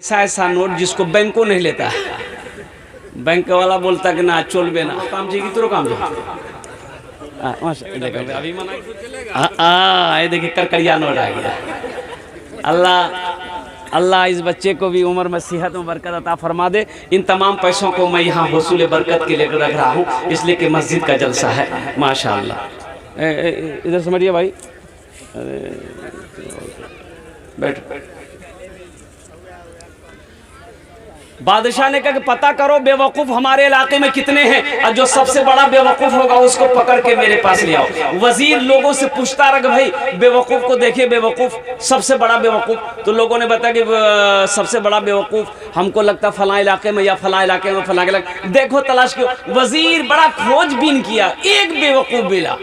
ऐसा ऐसा नोट जिसको बैंकों नहीं लेता है। बैंक वाला बोलता कि ना चोलबे ना काम चाहिए तो काम ये देखिए करकरिया नोट आ गया। अल्लाह इस बच्चे को भी उम्र में सेहत में बरकत अता फरमा दे। इन तमाम पैसों को मैं यहाँ हुसूल बरकत के लेकर रख रहा हूँ, इसलिए कि मस्जिद का जलसा है। माशाअल्लाह। इधर समझिए भाई, बैठ। बादशाह ने कहा कि पता करो बेवकूफ़ हमारे इलाके में कितने हैं, और जो सबसे बड़ा बेवकूफ़ होगा उसको पकड़ के मेरे पास ले आओ। वजीर लोगों से पूछता रहा भाई बेवकूफ़ को देखिए, बेवकूफ़ सबसे बड़ा बेवकूफ़। तो लोगों ने बताया कि सबसे बड़ा बेवकूफ़ हमको लगता फलां इलाके में या फलां इलाके में फलां इलाके। देखो तलाश क्यों। वजीर बड़ा खोजबीन किया, एक बेवकूफ़ मिला,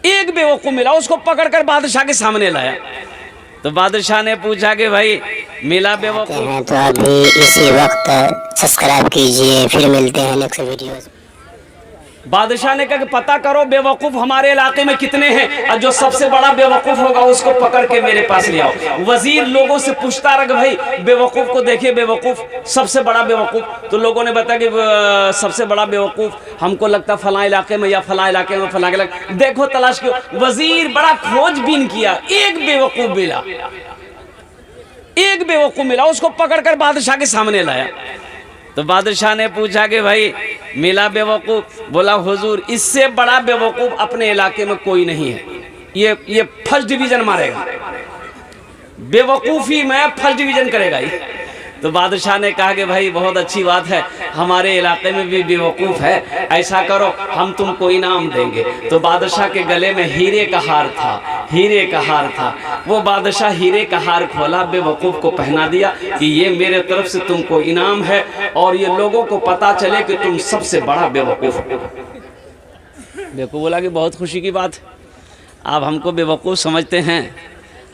एक बेवकूफ़ मिला, उसको पकड़ कर बादशाह के सामने लाया। तो बादशाह ने पूछा कि भाई मिला बेवकूफ़ हैं तो अभी इसी वक्त सब्सक्राइब कीजिए, फिर मिलते हैं नेक्स्ट वीडियो। बादशाह ने कहा कि पता करो बेवकूफ़ हमारे इलाके में कितने हैं, और जो सबसे बड़ा बेवकूफ़ होगा उसको पकड़ के मेरे पास ले आओ। वजीर लोगों से पूछता रहा भाई बेवकूफ़ को देखिए, बेवकूफ़ सबसे बड़ा बेवकूफ़। तो लोगों ने बताया कि सबसे बड़ा बेवकूफ़ हमको लगता फलां इलाके में या फलां इलाके में फलां इलाके। देखो तलाश क्यों। वजीर बड़ा खोजबीन किया, एक बेवकूफ़ मिला, एक बेवकूफ़ मिला, उसको पकड़ कर बादशाह के सामने लाया। तो बादशाह ने पूछा कि भाई मिला बेवकूफ़। बोला हुजूर इससे बड़ा बेवकूफ़ अपने इलाके में कोई नहीं है, ये फर्स्ट डिवीज़न मारेगा, बेवकूफ़ी में फर्स्ट डिवीज़न करेगा ये। तो बादशाह ने कहा कि भाई बहुत अच्छी बात है, हमारे इलाके में भी बेवकूफ़ है, ऐसा करो हम तुमको इनाम देंगे। तो बादशाह के गले में हीरे का हार था, हीरे का हार था। वो बादशाह हीरे का हार खोला, बेवकूफ़ को पहना दिया कि ये मेरे तरफ से तुमको इनाम है, और ये लोगों को पता चले कि तुम सबसे बड़ा बेवकूफ़ हो। बेवकूफ़ बोला कि बहुत खुशी की बात है, आप हमको बेवकूफ़ समझते हैं,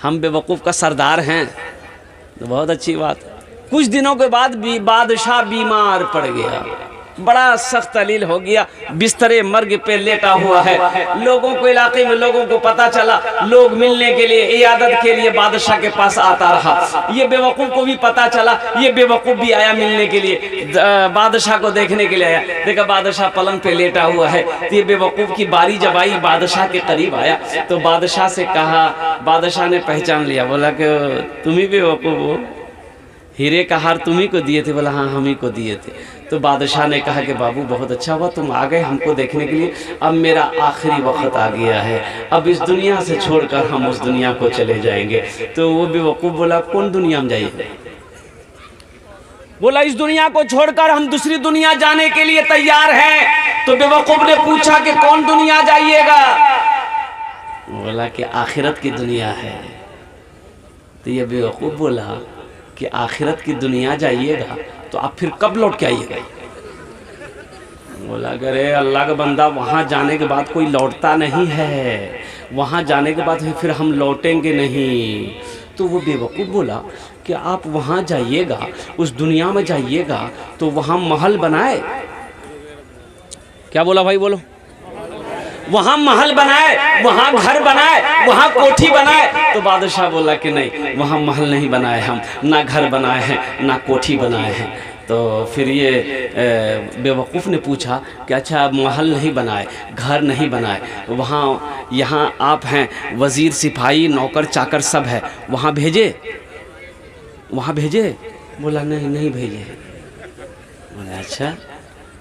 हम बेवकूफ़ का सरदार हैं, तो बहुत अच्छी बात। कुछ दिनों के बाद बादशाह बीमार पड़ गया, बड़ा सख्त अलील हो गया, बिस्तरे मर्ग पे लेटा हुआ है। लोगों को इलाके में लोगों को पता चला, लोग मिलने के लिए इयादत के लिए बादशाह के पास आता रहा। ये बेवकूफ़ को भी पता चला, ये बेवकूफ़ भी आया मिलने के लिए, बादशाह को देखने के लिए आया। देखा बादशाह पलंग पे लेटा हुआ है। तो ये बेवकूफ़ की बारी जब आई, बादशाह के करीब आया तो बादशाह से कहा, बादशाह ने पहचान लिया, बोला कि तुम ही बेवकूफ़ हो, हीरे का हार तुम्ही को दिए थे। बोला हाँ हम ही को दिए थे। तो बादशाह ने कहा कि बाबू बहुत अच्छा हुआ तुम आ गए हमको देखने के लिए, अब मेरा आखिरी वक्त आ गया है, अब इस दुनिया से छोड़कर हम उस दुनिया को चले जाएंगे। तो वो बेवकूफ़ बोला कौन दुनिया में जाइए। बोला इस दुनिया को छोड़कर हम दूसरी दुनिया जाने के लिए तैयार हैं। तो बेवकूफ़ ने पूछा कि कौन दुनिया जाइएगा। बोला कि आखिरत की दुनिया है। तो ये बेवकूफ़ बोला कि आखिरत की दुनिया जाइएगा तो आप फिर कब लौट के आइएगा। बोला अरे अल्लाह का बंदा वहाँ जाने के बाद कोई लौटता नहीं है, वहाँ जाने के बाद फिर हम लौटेंगे नहीं। तो वो बेवकूफ़ बोला कि आप वहाँ जाइएगा, उस दुनिया में जाइएगा तो वहाँ महल बनाए। क्या बोला भाई बोलो। वहाँ महल बनाए, वहाँ घर बनाए, वहाँ कोठी बनाए। तो बादशाह बोला कि नहीं वहाँ महल नहीं बनाए हम, ना घर बनाए हैं ना कोठी बनाए हैं। तो फिर ये बेवकूफ़ ने पूछा कि अच्छा महल नहीं बनाए, घर नहीं बनाए, वहाँ यहाँ आप हैं, वज़ीर सिपाही नौकर चाकर सब है, वहाँ भेजे, वहाँ भेजे। बोला नहीं नहीं भेजे। बोला अच्छा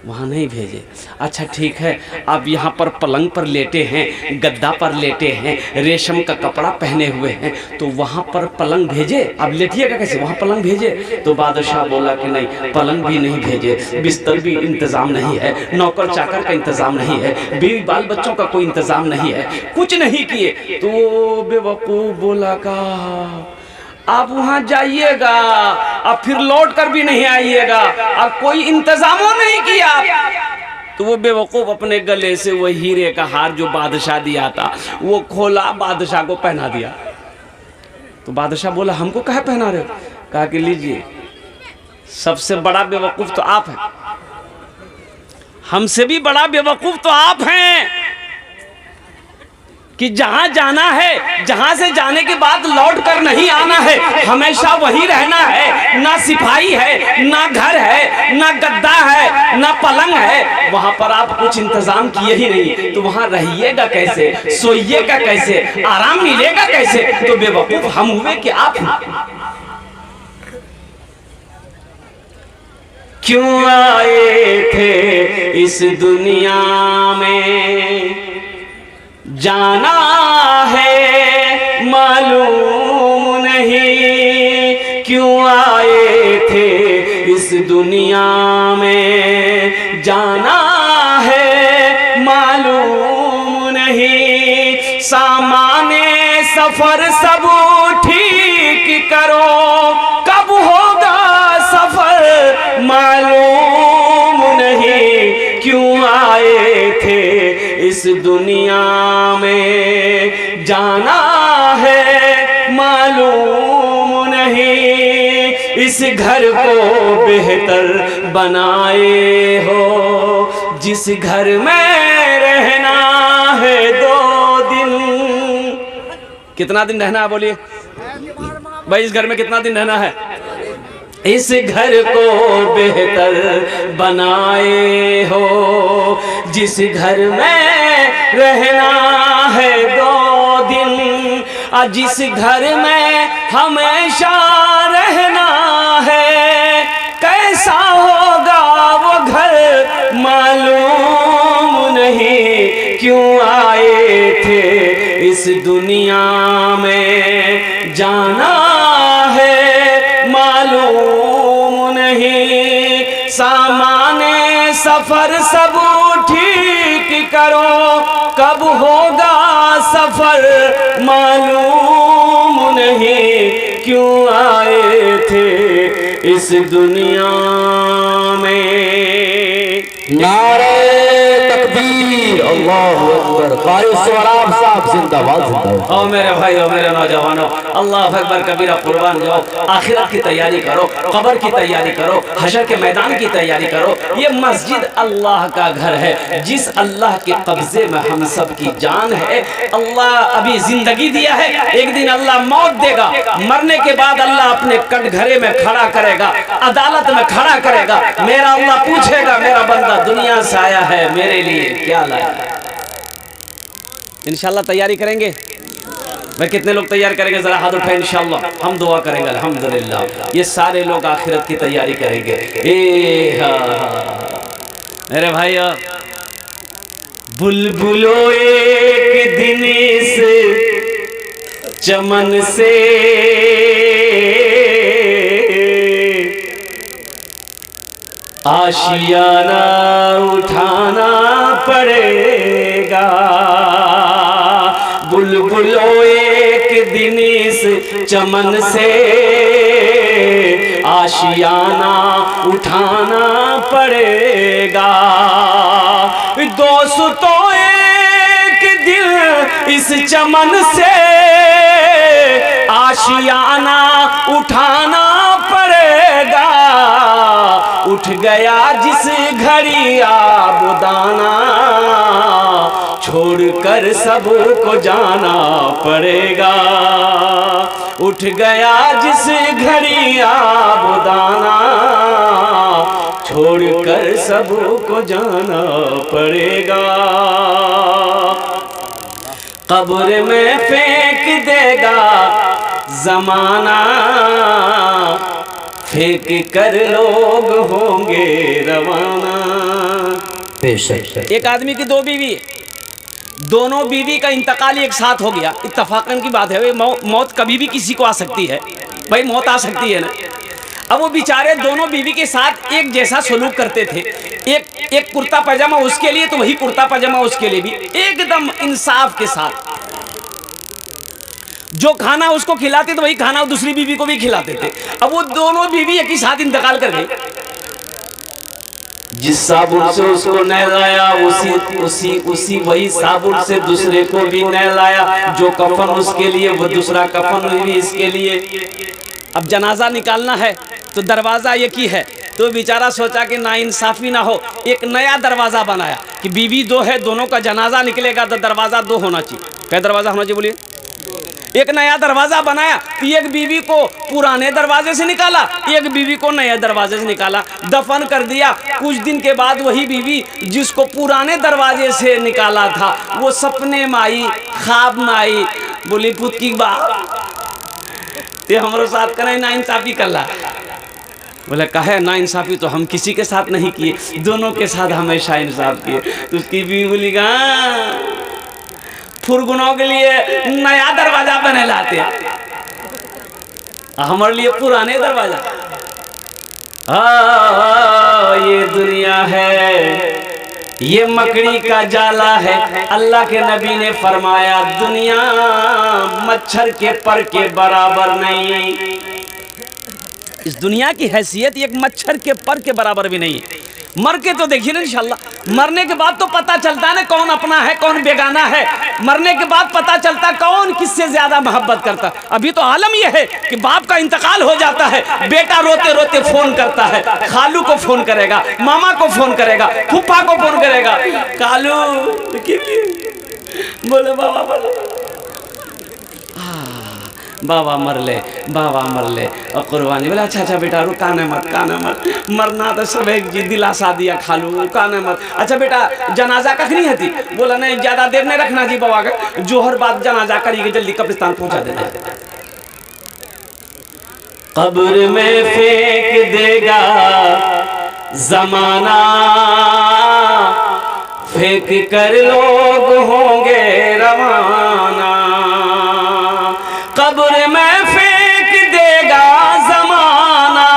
वहाँ नहीं भेजे। अच्छा ठीक है, आप यहाँ पर पलंग पर लेटे हैं, गद्दा पर लेटे हैं, रेशम का कपड़ा पहने हुए हैं, तो वहाँ पर पलंग भेजे, आप लेटिएगा कैसे, वहाँ पलंग भेजे। तो बादशाह बोला कि नहीं पलंग भी नहीं भेजे, बिस्तर भी इंतज़ाम नहीं है, नौकर चाकर का इंतज़ाम नहीं है, बीवी बाल बच्चों का कोई इंतज़ाम नहीं है, कुछ नहीं किए। तो बेवकूफ़ बोला का आप वहाँ जाइएगा अब फिर लौट कर भी नहीं आइएगा, अब कोई इंतजाम नहीं किया। तो वो बेवकूफ़ अपने गले से वो हीरे का हार जो बादशाह दिया था वो खोला, बादशाह को पहना दिया। तो बादशाह बोला हमको कहाँ पहना रहे हो। कहा कि लीजिए, सबसे बड़ा बेवकूफ़ तो आप हैं, हमसे भी बड़ा बेवकूफ़ तो आप हैं कि जहां जाना है, जहां से जाने के बाद लौट कर नहीं आना है, हमेशा वहीं रहना है। ना सिपाही है, ना घर है, ना गद्दा है, ना पलंग है, वहां पर आप कुछ इंतजाम किए ही नहीं, तो वहां रहिएगा कैसे, सोइएगा कैसे, आराम मिलेगा कैसे? तो बेवकूफ हम हुए कि आप? क्यों आए थे इस दुनिया में, जाना है मालूम नहीं। क्यों आए थे इस दुनिया में, जाना है मालूम नहीं। सामाने सफर सब ठीक करो, कब होगा सफर मालूम नहीं। क्यों आए थे इस दुनिया में, जाना है मालूम नहीं। इस घर को बेहतर बनाए हो, जिस घर में रहना है 2 दिन। कितना दिन रहना है बोलिए भाई, इस घर में कितना दिन रहना है? इस घर को बेहतर बनाए हो, जिस घर में रहना है 2 दिन। जिस घर में हमेशा रहना है, कैसा होगा वो घर मालूम नहीं। क्यों आए थे इस दुनिया में, जाना है मालूम नहीं। सामाने सफर सब ठीक करो, कब होगा सफर मालूम नहीं। क्यों आए थे इस दुनिया में। नारे तकबीर, अल्लाहु अकबर। कारी स्वराब साहब जिंदाबाद जिंदाबाद। ओ मेरे भाई, ओ मेरे नौजवानों, अल्लाह अकबर कबीरा, कुर्बान जाओ। आखिरत की तैयारी करो, कब्र की तैयारी करो, हशर के मैदान की तैयारी करो। ये मस्जिद अल्लाह का घर है, जिस अल्लाह के कब्जे में हम सब की जान है। अल्लाह अभी जिंदगी दिया है, एक दिन अल्लाह मौत देगा। मरने के बाद अल्लाह अपने कटघरे में खड़ा करेगा, अदालत में खड़ा करेगा। मेरा अल्लाह पूछेगा, मेरा बंदा दुनिया से आया है, मेरे लिए क्या लाया? इंशाल्लाह तैयारी करेंगे भाई। कितने लोग तैयार करेंगे जरा हाथ उठाएं। इंशाल्लाह हम दुआ करेंगे, अल्हम्दुलिल्लाह। ये सारे लोग आखिरत की तैयारी करेंगे। मेरे भाई, बुलबुलो एक दिन इस चमन से आशियाना उठाना पड़ेगा। बुलबुलो एक दिन इस चमन से आशियाना उठाना पड़ेगा। दोस्तों एक दिल इस चमन से आशियाना उठाना पड़ेगा। उठ गया जिस घड़ी आबुदाना, छोड़कर सबको जाना पड़ेगा। उठ गया जिस घड़ी आबुदाना, छोड़कर सबको जाना पड़ेगा। कब्र में फेंक देगा जमाना, फेंक कर लोग होंगे रवाना। बेशक। एक आदमी की 2 बीवी, दोनों बीवी का इंतकाल एक साथ हो गया। इत्तफाकन की बात है, मौत कभी भी किसी को आ सकती है भाई, मौत आ सकती है ना। अब वो बेचारे दोनों बीवी के साथ एक जैसा सलूक करते थे। एक कुर्ता पैजामा उसके लिए तो वही कुर्ता पैजामा उसके लिए भी, एकदम इंसाफ के साथ। जो खाना उसको खिलाते तो वही खाना दूसरी बीवी को भी खिलाते थे। अब वो दोनों बीवी एक ही साथ इंतकाल कर गई। जिस साबुन से उसको नहलाया उसी वही साबुन से दूसरे को भी नहलाया। जो कफन उसके लिए वो दूसरा कफन भी इसके लिए। अब जनाजा निकालना है तो दरवाजा एक ही है, तो बेचारा सोचा कि नाइंसाफी ना हो, एक नया दरवाजा बनाया कि बीवी 2 है, दोनों का जनाजा निकलेगा तो दरवाजा 2 होना चाहिए। क्या दरवाजा होना चाहिए बोलिए? एक नया दरवाजा बनाया, एक बीवी को पुराने दरवाजे से निकाला, एक बीवी को नए दरवाजे से निकाला, दफन कर दिया। कुछ दिन के बाद वही बीवी जिसको पुराने दरवाजे से निकाला था वो सपने में आई, ख्वाब में आई, बोली पुत की बात ते हमारे साथ करे ना इंसाफी कर ला। बोले कहे ना इंसाफी तो हम किसी के साथ नहीं किए, दोनों के साथ हमेशा इंसाफ किए। तो उसकी बीवी बोली फुरगुनों के लिए नया दरवाजा बने लाते, हमारे लिए पुराने दरवाजा। ये दुनिया है, ये मकड़ी का जाला है। अल्लाह के नबी ने फरमाया दुनिया मच्छर के पर के बराबर नहीं। इस दुनिया की हैसियत एक मच्छर के पर के बराबर भी नहीं है। मर के तो देखिए ना इंशाल्लाह, मरने के बाद तो पता चलता है ना कौन अपना है कौन बेगाना है। मरने के बाद पता चलता कौन किससे ज्यादा मोहब्बत करता। अभी तो आलम यह है कि बाप का इंतकाल हो जाता है, बेटा रोते रोते फोन करता है, खालू को फोन करेगा, मामा को फोन करेगा, फूफा को फोन करेगा, कालू बोले बाबा बोले बाबा मर ले, बाबा मर ले और कुर्बानी। बोले अच्छा अच्छा बेटा रो, काने मत मरना तो सब एक जी दिलासा दिया खालू, काने मत। अच्छा बेटा जनाजा कखनी है थी? बोला नहीं ज्यादा देर नहीं रखना जी बाबा का, जोहर बाद जनाजा करिए जल्दी कब्रिस्तान पहुंचा देना। कब्र में फेंक देगा जमाना, फेंक कर लोग होंगे रवाना। कब्र में फेंक देगा जमाना,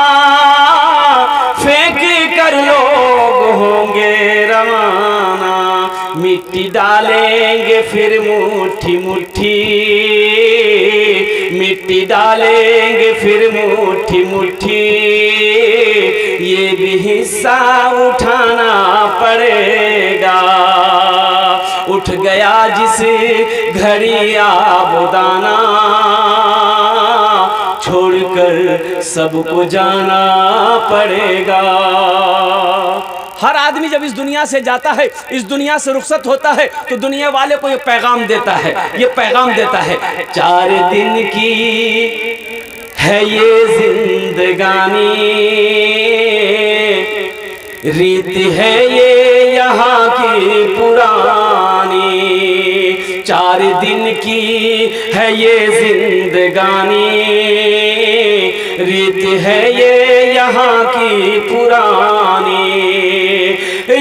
फेंक कर लोग होंगे रवाना। मिट्टी डालेंगे फिर मुट्ठी मुट्ठी, मिट्टी डालेंगे फिर मुट्ठी मुट्ठी। ये भी हिस्सा उठाना पड़ेगा। उठ गया जिस घड़ी आबोदाना, छोड़कर सबको जाना पड़ेगा। हर आदमी जब इस दुनिया से जाता है, इस दुनिया से रुखसत होता है, तो duनिया वाले को ये पैगाम देता है, ये पैगाम देता है 4 दिन की है ये जिंदगानी, रीत है ये यहाँ की पुरानी। 4 दिन की है ये जिंदगानी, रीत है ये यहाँ की पुरानी।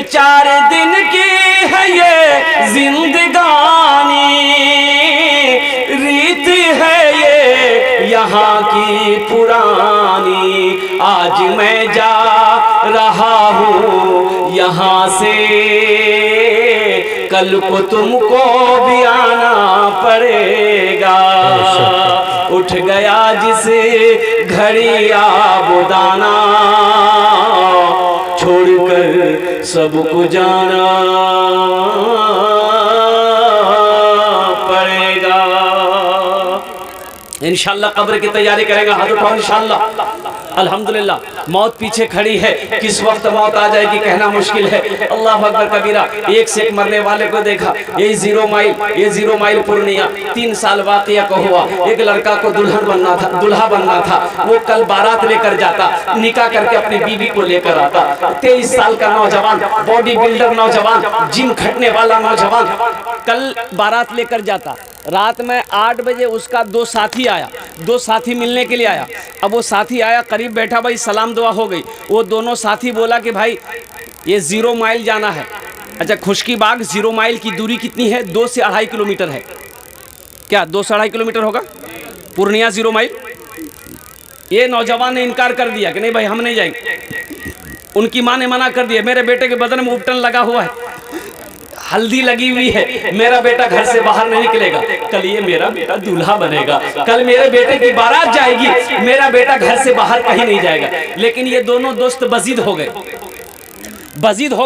4 दिन की है ये जिंदगानी, रीत है ये यहाँ की पुरानी। आज मैं जा रहा हूँ यहाँ से, कल को तुमको भी आना पड़ेगा। उठ गया जिस घड़ी आबोदाना, छोड़कर सबको जाना पड़ेगा। इंशाल्लाह कब्र की तैयारी करेगा, हाथ उठाओ इंशाल्लाह। अल्हम्दुलिल्लाह मौत पीछे खड़ी है, किस वक्त मौत आ जाएगी कहना मुश्किल है। अल्लाह अकबर कबीरा। एक से एक मरने वाले को देखा। ये 0 माइल पूर्णिया 3 साल वाक़िया को हुआ। एक लड़का को दूल्हा बनना था। वो कल बारात लेकर जाता, निकाह करके अपनी बीवी को लेकर आता। 23 साल का नौजवान, बॉडी बिल्डर नौजवान, जिम खटने वाला नौजवान, कल बारात लेकर जाता। रात में 8 बजे उसका 2 साथी आया, 2 साथी मिलने के लिए आया। अब वो साथी आया, करीब बैठा, भाई सलाम दुआ हो गई। वो दोनों साथी बोला कि भाई ये 0 माइल जाना है। अच्छा खुशकीबाग 0 माइल की दूरी कितनी है? 2 से 2.5 किलोमीटर है। क्या 2 से 2.5 किलोमीटर होगा? पूर्णिया 0 माइल। ये नौजवान ने इनकार कर दिया कि नहीं भाई हम नहीं जाएंगे। उनकी माँ ने मना कर दिया, मेरे बेटे के बदन में उपटन लगा हुआ है, हल्दी लगी हुई है, मेरा बेटा घर से बाहर नहीं निकलेगा। कल ये मेरा बेटा दूल्हा बनेगा, कल मेरे बेटे की बारात जाएगी, मेरा बेटा घर से बाहर कहीं नहीं जाएगा। लेकिन ये दोनों दोस्त बजीद हो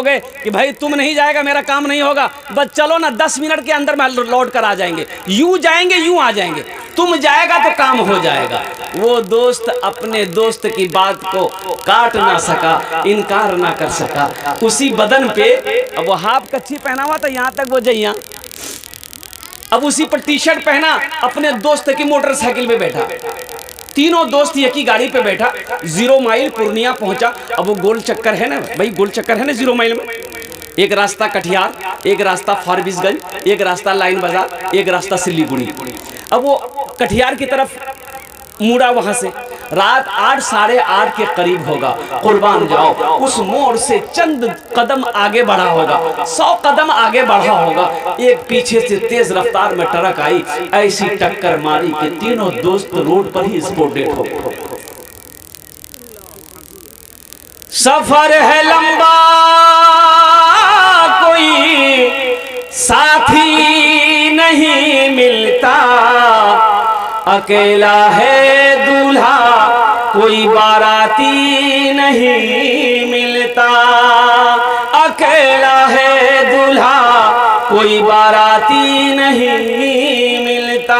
गए कि भाई तुम नहीं जाएगा मेरा काम नहीं होगा, बस चलो ना 10 मिनट के अंदर में लौट कर आ जाएंगे, यूं जाएंगे यूं आ जाएंगे, तुम जाएगा तो काम हो जाएगा। वो दोस्त अपने दोस्त की बात को काट ना सका, इनकार ना कर सका। उसी बदन पे अब वो हाफ कच्छी पहना हुआ था, यहाँ तक वो जइया अब उसी पर टी शर्ट पहना, अपने दोस्त की मोटरसाइकिल पे बैठा, तीनों दोस्त एक ही गाड़ी पे बैठा, 0 माइल पूर्णिया पहुंचा। अब वो गोल चक्कर है ना भाई, गोल चक्कर है ना 0 माइल में, एक रास्ता कटिहार, एक रास्ता फारबिसगंज, एक रास्ता लाइन बाजार, एक रास्ता सिल्लीगुड़ी। अब वो कटिहार की तरफ मुड़ा, वहां से रात 8 साढ़े 8 के करीब होगा, कुर्बान जाओ, उस मोड़ से चंद कदम आगे बढ़ा होगा, 100 कदम आगे बढ़ा होगा, एक पीछे से तेज रफ्तार में ट्रक आई, ऐसी टक्कर मारी कि तीनों दोस्त रोड पर ही स्पॉट डेड हो गए। सफर है लंबा, कोई साथी नहीं मिलता, अकेला है दूल्हा, कोई बाराती नहीं मिलता, अकेला है दूल्हा, कोई बाराती नहीं मिलता।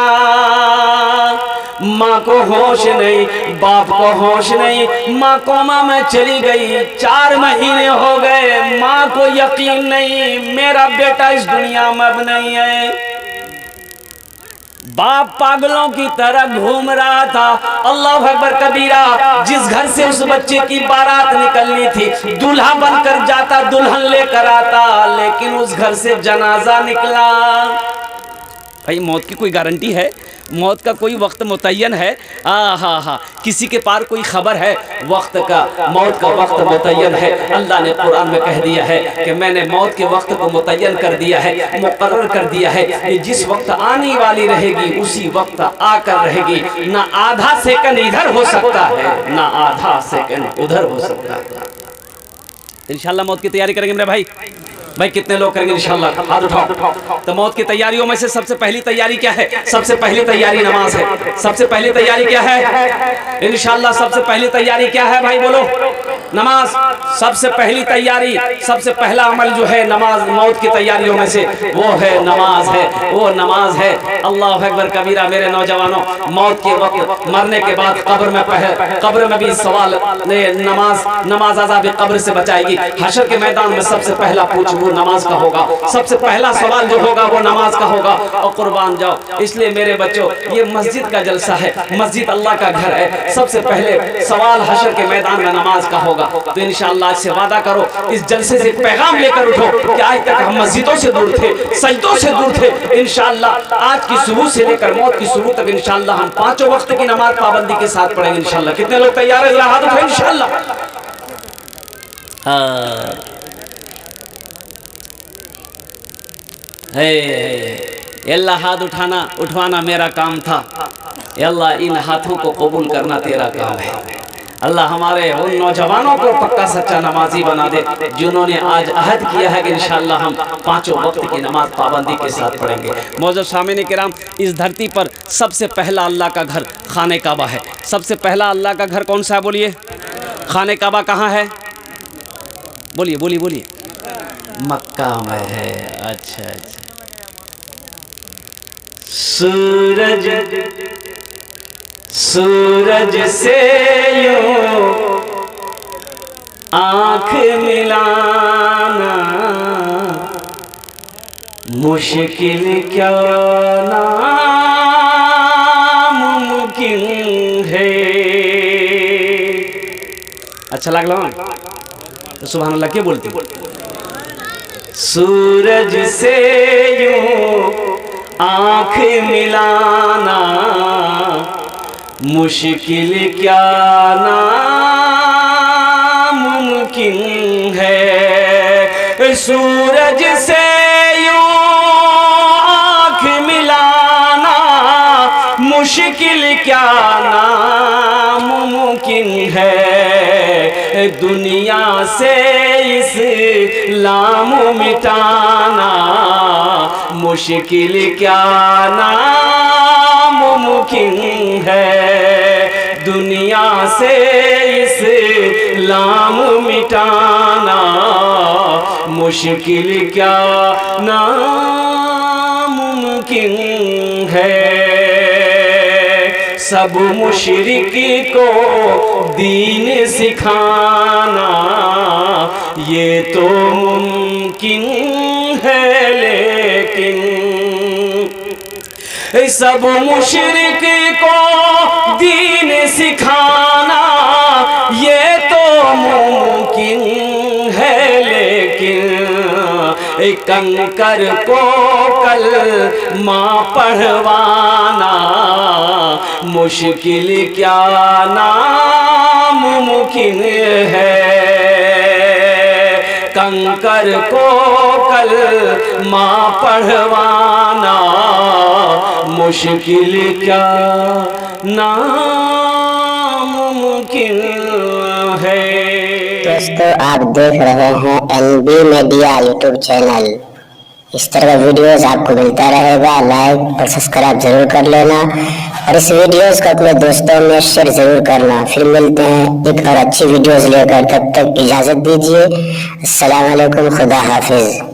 माँ को होश नहीं, बाप को होश नहीं, माँ कोमा में चली गई, 4 महीने हो गए, माँ को यकीन नहीं मेरा बेटा इस दुनिया में अब नहीं है। बाप पागलों की तरह घूम रहा था, अल्लाह अकबर कबीरा। जिस घर से उस बच्चे की बारात निकलनी थी, दूल्हा बनकर जाता, दुल्हन लेकर आता, लेकिन उस घर से जनाजा निकला। भाई मौत की कोई गारंटी है? मौत का कोई वक्त मुतय्यन है? हा, किसी के पार कोई खबर है वक्त का? मौत का वक्त मुतय्यन है। अल्लाह ने कुरान में कह दिया है कि मैंने मौत के वक्त को मुतय्यन कर दिया है, मुकर्रर कर दिया है कि जिस वक्त आने वाली रहेगी उसी वक्त आकर रहेगी। ना आधा सेकंड इधर हो सकता है, ना आधा सेकंड उधर हो सकता है। इंशाल्लाह मौत की तैयारी करेंगे मेरे भाई। भाई कितने लोग करेंगे इंशाल्लाह? हाथ उठाओ। तो मौत की तैयारियों में से सबसे पहली तैयारी क्या है? सबसे पहली तैयारी नमाज है। सबसे पहली तैयारी क्या है? इंशाल्लाह सबसे पहली तैयारी क्या है भाई बोलो? नमाज। सबसे पहली तैयारी, सबसे पहला अमल जो है नमाज, मौत की तैयारियों में से वो है नमाज है, वो नमाज है। अल्लाह अकबर कबीरा। मेरे नौजवानों, मौत के वक्त मरने के बाद कब्र में भी सवाल, नमाज अज़ाब कब्र से बचाएगी। हशर के मैदान में सबसे पहला पूछ वो नमाज का होगा, सबसे पहला सवाल जो होगा वो नमाज का होगा। और कुर्बान जाओ, इसलिए मेरे बच्चों ये मस्जिद का जलसा है, मस्जिद अल्लाह का घर है। सबसे पहले सवाल हशर के मैदान में नमाज का होगा। तो इंशाअल्लाह आज से वादा करो, इस जलसे से पैगाम लेकर उठो कि आज तक हम मस्जिदों से दूर थे, सजदों से दूर थे। इंशाअल्लाह आज की सुबह से लेकर मौत की सुबह तक इंशाअल्लाह हम 5 वक्त की नमाज पाबंदी के साथ पढ़ेंगे इंशाअल्लाह। कितने लोग तैयार है? हाथ उठाओ इंशाअल्लाह। अल्लाह हाथ उठवाना मेरा काम था। अल्लाह इन हाथों को कबूल करना तेरा काम है। अल्लाह हमारे उन नौजवानों को पक्का सच्चा नमाजी बना दे जिन्होंने आज अहद किया है कि इंशाअल्लाह हम 5 वक्त की नमाज पाबंदी के साथ पढ़ेंगे। मौजूद सामने किराम, इस धरती पर सबसे पहला अल्लाह का घर खाने काबा है। सबसे पहला अल्लाह का घर कौन सा है बोलिए? खाने काबा कहाँ है? बोलिए बोलिए बोलिए। मक्का में है। अच्छा अच्छा। सूरज से यूं आँख मिलाना मुश्किल क्या नामुमकिन है। अच्छा लगला तो सुभान अल्लाह क्या बोलती? सूरज से यूं आँख मिलाना मुश्किल क्या नामुमकिन है। सूरज से यूं आँख मिलाना मुश्किल क्या नामुमकिन है। दुनिया से इस्लाम मिटाना मुश्किल क्या नामुमकिन है। दुनिया से इस्लाम मिटाना मुश्किल क्या नामुमकिन है। सब मुशरिक को दीन सिखाना ये तो मुमकिन है, लेकिन सब मुशरिक को दीन सिखाना ये तो मुमकिन है, लेकिन कंकर को कल माँ पढ़वाना मुश्किल क्या नामुमकिन है। कंकर को कल माँ पढ़वाना मुश्किल क्या नामुमकिन है। दोस्तों आप देख रहे हैं NB मीडिया यूट्यूब चैनल। इस तरह का वीडियोस आपको मिलता रहेगा। लाइक और सब्सक्राइब जरूर कर लेना और इस वीडियोस को अपने दोस्तों में शेयर जरूर करना। फिर मिलते हैं एक और अच्छी वीडियोस लेकर, तब तक इजाजत दीजिए। अस्सलाम वालेकुम, खुदा हाफिज।